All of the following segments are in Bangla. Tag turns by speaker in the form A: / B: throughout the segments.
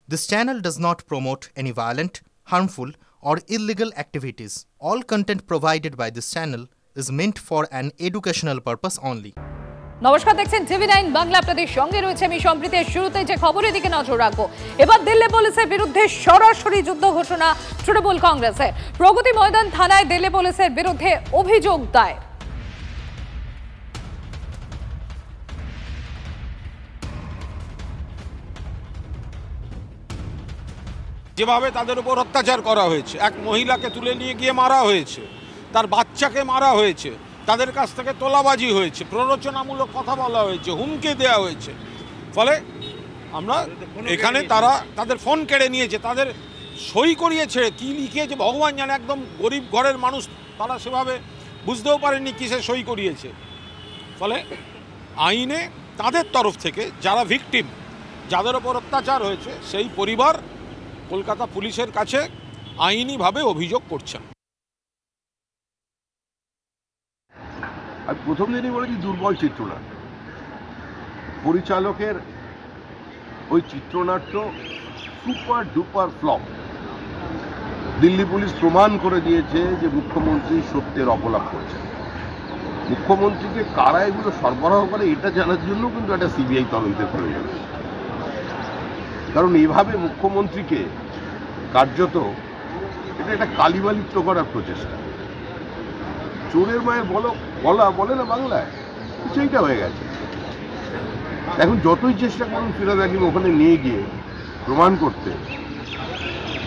A: This channel does not promote any violent, harmful, or illegal activities. All content provided by this channel is meant for an educational purpose only.
B: নমস্কার, দেখছেন TV9 বাংলা। আপনাদের সঙ্গে রয়েছে আমি সম্প্রীতি। শুরুতে যে খবরের দিকে নজর রাখবো, এবার দিল্লি পুলিশের বিরুদ্ধে সরাসরি যুদ্ধ ঘোষণা তৃণমূল কংগ্রেসের। প্রগতি ময়দান থানায় দিল্লি পুলিশের বিরুদ্ধে অভিযোগ দায়ের।
C: যেভাবে তাদের উপর অত্যাচার করা হয়েছে, এক মহিলাকে তুলে নিয়ে গিয়ে মারা হয়েছে, তার বাচ্চাকে মারা হয়েছে, তাদের কাছ থেকে তোলাবাজি হয়েছে, প্ররোচনামূলক কথা বলা হয়েছে, হুমকি দেওয়া হয়েছে। ফলে আমরা এখানে তাদের ফোন কেড়ে নিয়েছে, তাদের সই করিয়েছে, কি লিখিয়েছে ভগবান জানে। একদম গরিব ঘরের মানুষ, তারা সেভাবে বুঝতেও পারেনি কিসে সই করিয়েছে। ফলে আইনে তাদের তরফ থেকে যারা ভিকটিম, যাদের ওপর অত্যাচার হয়েছে, সেই পরিবার কলকাতা পুলিশের কাছে আইনিভাবে অভিযোগ করছেন।
D: আমি প্রথম দিনই বলেছি দুর্বল চিত্রনাট্য। পরিচালকের ওই চিত্রনাট্য super duper flop. Delhi police প্রমাণ করে দিয়েছে যে মুখ্যমন্ত্রী সত্যের অপলাপ করছেন। মুখ্যমন্ত্রীকে কারা এগুলো সরবরাহ করে এটা জানার জন্য কিন্তু একটা সিবিআই তদন্তের প্রয়োজন। কারণ এভাবে মুখ্যমন্ত্রীকে কার্যত এটা একটা কালিমালিপ্ত করার প্রচেষ্টা। চোরের মায়ের বলা বলে না বাংলায়, সেইটা হয়ে গেছে। এখন যতই চেষ্টা করুন ফিরোজ হাকিম ওখানে নিয়ে গিয়ে প্রমাণ করতে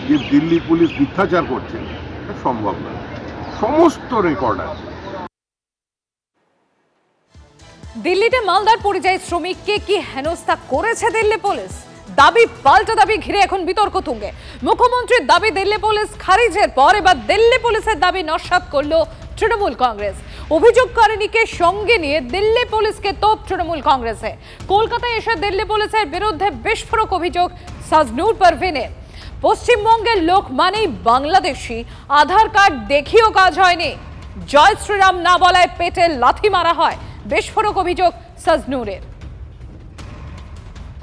D: যে দিল্লি পুলিশ মিথ্যাচার করছে, এটা সম্ভব না। সমস্ত রেকর্ড আছে।
B: দিল্লিতে মালদার পরিযায়ী শ্রমিককে কি হেনস্থা করেছে দিল্লি পুলিশ? দাবি পাল্টা দাবি ঘিরে এখন বিতর্ক তুঙ্গে। মুখ্যমন্ত্রীর দাবি দিল্লি পুলিশ খারিজের পর এবার দিল্লি পুলিশের দাবি নস্যাৎ করল তৃণমূল কংগ্রেস। অভিযোগকারিণীকে সঙ্গে নিয়ে দিল্লি পুলিশকে তোপ তৃণমূল কংগ্রেসে। কলকাতায় এসে দিল্লি পুলিশের বিরুদ্ধে বিস্ফোরক অভিযোগ সাজনুর পারভিনের। পশ্চিমবঙ্গের লোক মানেই বাংলাদেশি, আধার কার্ড দেখিয়েও কাজ হয়নি, জয় শ্রীরাম না বলায় পেটে লাথি মারা হয়, বিস্ফোরক অভিযোগ সাজনুরের।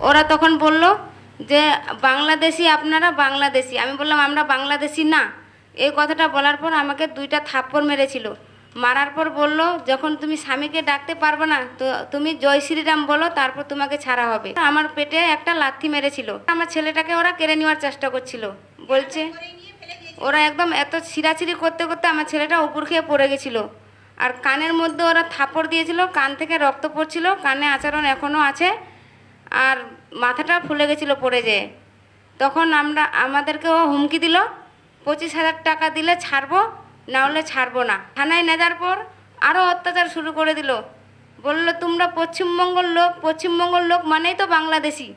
E: ওরা তখন বলল যে বাংলাদেশি, আপনারা বাংলাদেশি। আমি বললাম আমরা বাংলাদেশি না। এই কথাটা বলার পর আমাকে 2টা থাপ্পড় মেরেছিল। মারার পর বলল, যখন তুমি স্বামীকে ডাকতে পারবে না তো তুমি জয় শ্রীরাম বলো, তারপর তোমাকে ছাড়া হবে। আমার পেটে একটা লাথি মেরেছিল। আমার ছেলেটাকে ওরা কেড়ে নেওয়ার চেষ্টা করছিল। বলছে ওরা একদম এত ছিঁড়াছিঁড়ি করতে করতে আমার ছেলেটা উপর খেয়ে পড়ে গেছিল। আর কানের মধ্যে ওরা থাপ্পড় দিয়েছিল, কান থেকে রক্ত পড়ছিল, কানে আচরণ এখনও আছে, আর মাথাটা ফুলে গেছিলো পড়ে যেয়ে। তখন আমাদেরকেও হুমকি দিল, 25,000 টাকা দিলে ছাড়বো, না হলে ছাড়বো না। থানায় নেওয়ার পর আরও অত্যাচার শুরু করে দিল। বললো তোমরা পশ্চিমবঙ্গের লোক মানেই তো বাংলাদেশি,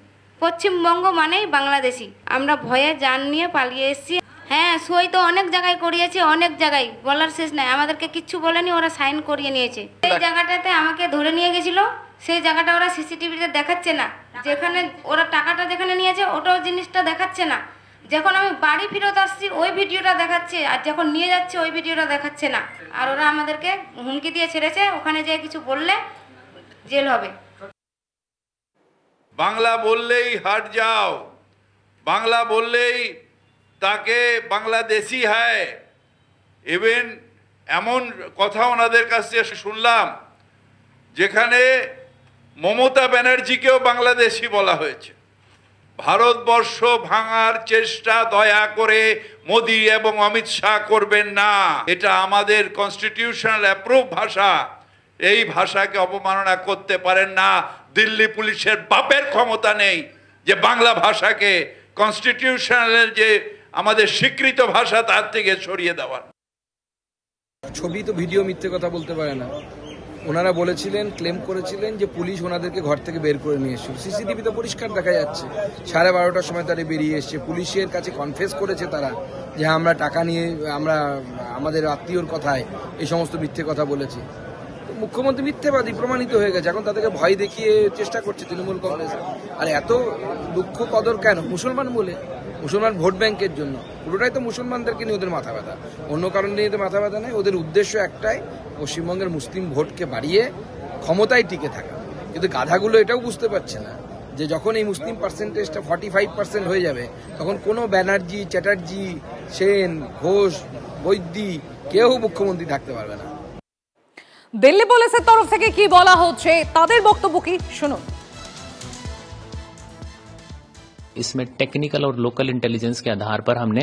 E: পশ্চিমবঙ্গ মানেই বাংলাদেশি। আমরা ভয়ে জান নিয়ে পালিয়ে এসেছি। হ্যাঁ, সই তো অনেক জায়গায় করিয়েছে, অনেক জায়গায়, বলার শেষ নাই। আমাদেরকে কিচ্ছু বলেনি, ওরা সাইন করিয়ে নিয়েছে। এই জায়গাটাতে আমাকে ধরে নিয়ে গেছিল, সেই জায়গাটা ওরা সিসিটিভিতে দেখাচ্ছে না। যেখানে ওরা টাকাটা যেখানে নিয়েছে ওটাও জিনিসটা দেখাচ্ছে না। যখন আমি বাড়ি ফেরত আসছি ওই ভিডিওটা দেখাচ্ছে, আর যখন নিয়ে যাচ্ছে ওই ভিডিওটা দেখাচ্ছে না। আর ওরা আমাদেরকে হুমকি দিয়ে ছেড়েছে, ওখানে যেয়ে কিছু বললে জেল হবে।
F: বাংলা বললেই হাট যাও, বাংলা বললেই তাকে বাংলাদেশি হয়। ইভেন এমন কথা ওনাদের কাছ থেকে শুনলাম যেখানে মমতা ব্যানার্জিকেও বাংলাদেশি বলা হয়েছে। ভারতবর্ষ ভাঙার চেষ্টা দয়া করে মোদি এবং অমিত শাহ করবেন না। এটা আমাদের কনস্টিটিউশনাল অ্যাপ্রুভ ভাষা। এই ভাষাকে অবমাননা করতে পারেন না। দিল্লি পুলিশের বাপের ক্ষমতা নেই যে বাংলা ভাষাকে কনস্টিটিউশনালের যে আমাদের স্বীকৃত ভাষা তার থেকে সরিয়ে দেওয়ার।
G: ছবি তো ভিডিও মিথ্যে কথা বলতে পারে না। ওনারা বলেছিলেন, ক্লেম করেছিলেন যে পুলিশ ওনাদেরকে ঘর থেকে বের করে নিয়ে এসেছিল। সিসিটিভি তো পরিষ্কার দেখা যাচ্ছে, 12:30টার সময় তারা বেরিয়ে এসছে। পুলিশের কাছে কনফেস করেছে তারা যে আমরা টাকা নিয়ে, আমরা আমাদের আত্মীয়র কথায় এই সমস্ত মিথ্যে কথা বলেছি। মুখ্যমন্ত্রী মিথ্যেবাদী প্রমাণিত হয়ে গেছে। এখন তাদেরকে ভয় দেখিয়ে চেষ্টা করছে তৃণমূল কংগ্রেস। আর এত দুঃখ কদর কেন? মুসলমান বলে, মুসলমান ভোট ব্যাংকের জন্য। পুরোটাই তো মুসলমানদেরকে নিয়ে ওদের মাথা ব্যথা, অন্য কারণ নিয়ে ওদের মাথা ব্যথা নেই। ওদের উদ্দেশ্য একটাই, পশ্চিমবঙ্গের মুসলিম ভোটকে বাড়িয়ে ক্ষমতায় টিকে থাকা। কিন্তু গাধাগুলো এটাও বুঝতে পারছে না যে যখন এই মুসলিম পার্সেন্টেজটা 45% হয়ে যাবে তখন কোনো ব্যানার্জি, চ্যাটার্জি, সেন, ঘোষ, বৈদ্যি কেউ মুখ্যমন্ত্রী থাকতে পারবে না।
B: দিল্লি পুলিশের তরফ থেকে কি বলা হচ্ছে, তাদের বক্তব্য কি শুনুন।
H: इसमें टेक्निकल और लोकल इंटेलिजेंस के आधार पर हमने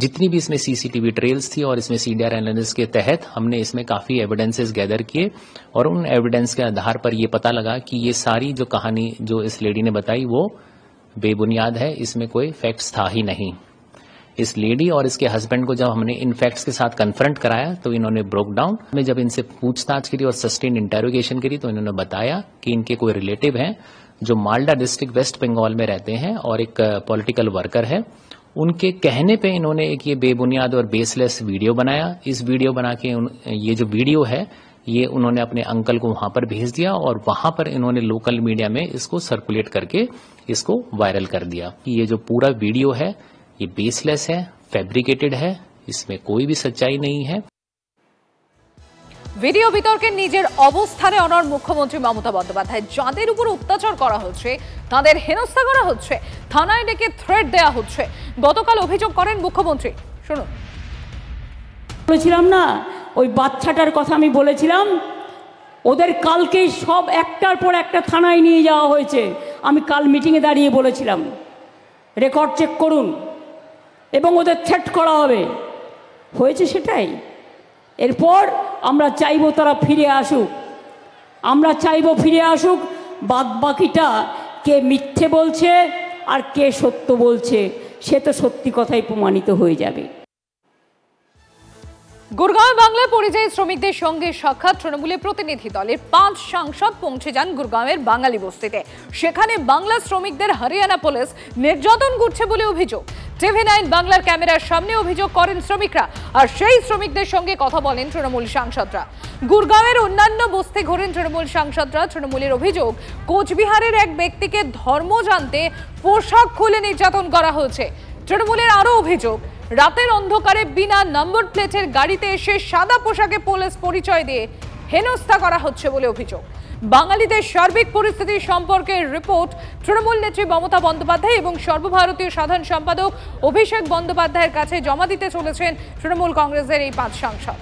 H: जितनी भी इसमें सीसीटीवी ट्रेल्स थी और इसमें सीडीआर एनालिसिस के तहत हमने इसमें काफी एविडेंसेस गैदर किए और उन एविडेंस के आधार पर ये पता लगा कि ये सारी जो कहानी जो इस लेडी ने बताई वो बेबुनियाद है, इसमें कोई फैक्ट्स था ही नहीं। इस लेडी और इसके हस्बैंड को जब हमने इन फैक्ट्स के साथ कन्फ्रंट कराया तो इन्होंने ब्रोक डाउन। हमें जब इनसे पूछताछ करी और सस्टेन इंटेरोगेशन करी तो इन्होंने बताया कि इनके कोई रिलेटिव हैं जो मालदा डिस्ट्रिक्ट वेस्ट बंगाल में रहते हैं और एक पॉलिटिकल वर्कर है। उनके कहने पे इन्होंने एक ये बेबुनियाद और बेसलेस वीडियो बनाया। इस वीडियो बना के ये जो वीडियो है ये उन्होंने अपने अंकल को वहां पर भेज दिया और वहां पर इन्होंने लोकल मीडिया में इसको सर्कुलेट करके इसको वायरल कर दिया कि ये जो पूरा वीडियो है ये बेसलेस है, फैब्रिकेटेड है, इसमें कोई भी सच्चाई नहीं है।
B: ভিডিও বিতর্কে নিজের অবস্থানে অনড় মুখ্যমন্ত্রী মমতা বন্দ্যোপাধ্যায়। যাদের উপর অত্যাচার করা হচ্ছে, তাদের হেনস্থা করা হচ্ছে, থানায় ডেকে থ্রেট দেওয়া হচ্ছে, গতকাল অভিযোগ করেন মুখ্যমন্ত্রী। শুনুন।
I: বলেছিলাম না, ওই বাচ্চাটার কথা আমি বলেছিলাম, ওদের কালকেই সব একটার পর একটা থানায় নিয়ে যাওয়া হয়েছে। আমি কাল মিটিংয়ে দাঁড়িয়ে বলেছিলাম রেকর্ড চেক করুন এবং ওদের থ্রেট করা হবে, হয়েছে সেটাই। এরপর আমরা চাইবো তারা ফিরে আসুক, আমরা চাইবো ফিরে আসুক। বাদ বাকিটা কে মিথ্যে বলছে আর কে সত্য বলছে সে তো সত্যি কথাই প্রমাণিত হয়ে যাবে।
B: গুরগাঁও বাংলা পরিযায়ী শ্রমিকদের সঙ্গে সাক্ষাৎ তৃণমূলের প্রতিনিধি দলের 5 সাংসদ পৌঁছে যান গুরগাঁওয়ের বাঙালি বস্তিতে। সেখানে বাংলা শ্রমিকদের হরিয়ানা পুলিশ নির্যাতন করছে বলে অভিযোগ। TV9 বাংলার ক্যামেরার সামনে অভিযোগ করেন শ্রমিকরা, আর সেই শ্রমিকদের সঙ্গে কথা বলেন তৃণমূল সাংসদরা। গুরগাঁওয়ের অন্যান্য বস্তি ঘোরেন তৃণমূল সাংসদরা। তৃণমূলের অভিযোগ, কোচবিহারের এক ব্যক্তিকে ধর্ম জানতে পোশাক খুলে নির্যাতন করা হয়েছে। তৃণমূলের আরও অভিযোগ, রাতের অন্ধকারে বিনা নম্বর প্লেটের গাড়িতে এসে সাদা পোশাকে পুলিশ পরিচয় দিয়ে হেনস্থা করা হচ্ছে বলে অভিযোগ। বাঙালিদের সার্বিক পরিস্থিতি সম্পর্কে রিপোর্ট তৃণমূল নেত্রী মমতা বন্দ্যোপাধ্যায় এবং সর্বভারতীয় সাধারণ সম্পাদক অভিষেক বন্দ্যোপাধ্যায়ের কাছে জমা দিতে চলেছেন তৃণমূল কংগ্রেসের এই 5 সাংসদ।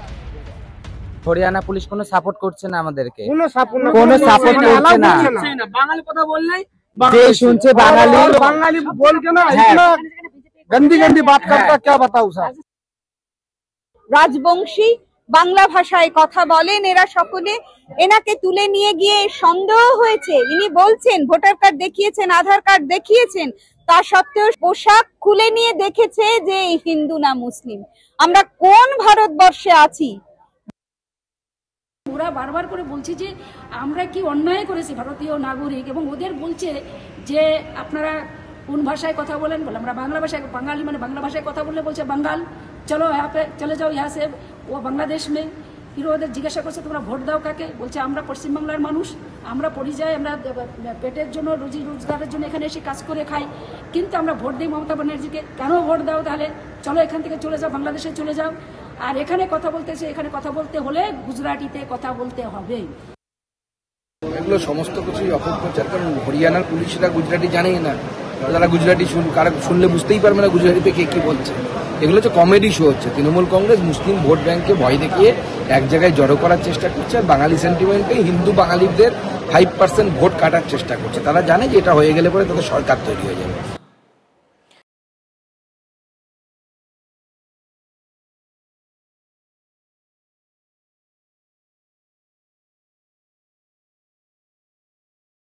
J: হরিয়ানা পুলিশ কোনো সাপোর্ট করছে না আমাদেরকে,
K: কোনো সাপোর্ট
J: করছে না।
I: বাঙালি কথা বললেই
J: যে শুনছে বাঙালি
K: बोल के ना इतना गंदी गंदी बात करता, क्या बताऊं सर।
L: রাজবংশী বাংলা ভাষায় কথা বলেন এরা সকলে। এনাকে তুলে নিয়ে গিয়ে সন্দেহ হয়েছে, ইনি বলছেন ভোটার কার্ড দেখিয়েছেন, আধার কার্ড দেখিয়েছেন, তা সত্ত্বেও পোশাক খুলে নিয়ে দেখেছে যে হিন্দু না মুসলিম। আমরা কোন ভারতবর্ষে আছি?
I: ওরা বারবার করে বলছে যে আমরা কি অন্যায় করেছি ভারতীয় নাগরিক, এবং ওদের বলছে যে আপনারা কোন ভাষায় কথা বলেন, বলে আমরা বাংলা ভাষায়। বাঙালি মানে বাংলা ভাষায় কথা বললে বলছে বাঙ্গাল, চলো চলে যাও ইহা সে ও বাংলাদেশ মে। ফির ওদের জিজ্ঞাসা করছে তোমরা ভোট দাও কাকে, বলছে আমরা পশ্চিমবাংলার মানুষ, আমরা পরিযায়ী, আমরা পেটের জন্য রুজি রোজগারের জন্য এখানে এসে কাজ করে খাই, কিন্তু আমরা ভোট দিই মমতা ব্যানার্জিকে। কেন ভোট দাও তাহলে? চলো এখান থেকে চলে যাও, বাংলাদেশে চলে যাও। আর এখানে কথা বলতেছে, এখানে কথা বলতে হলে গুজরাটিতে কথা বলতে হবে।
G: এগুলো সমস্ত কিছুই অপপ্রচার, কারণ হরিয়ানার পুলিশরা গুজরাটি জানেই না। যারা গুজরাটি শুনলে বুঝতেই পারবে না গুজরাটিতে কে কি বলছে। এগুলো হচ্ছে কমেডি শো হচ্ছে। তৃণমূল কংগ্রেস মুসলিম ভোট ব্যাংকে ভয় দেখিয়ে এক জায়গায় জড়ো করার চেষ্টা করছে, আর বাঙালি সেন্টিমেন্টে হিন্দু বাঙালিদের 5% ভোট কাটার চেষ্টা করছে। তারা জানে যে এটা হয়ে গেলে পরে তাদের সরকার তৈরি হয়ে যাবে।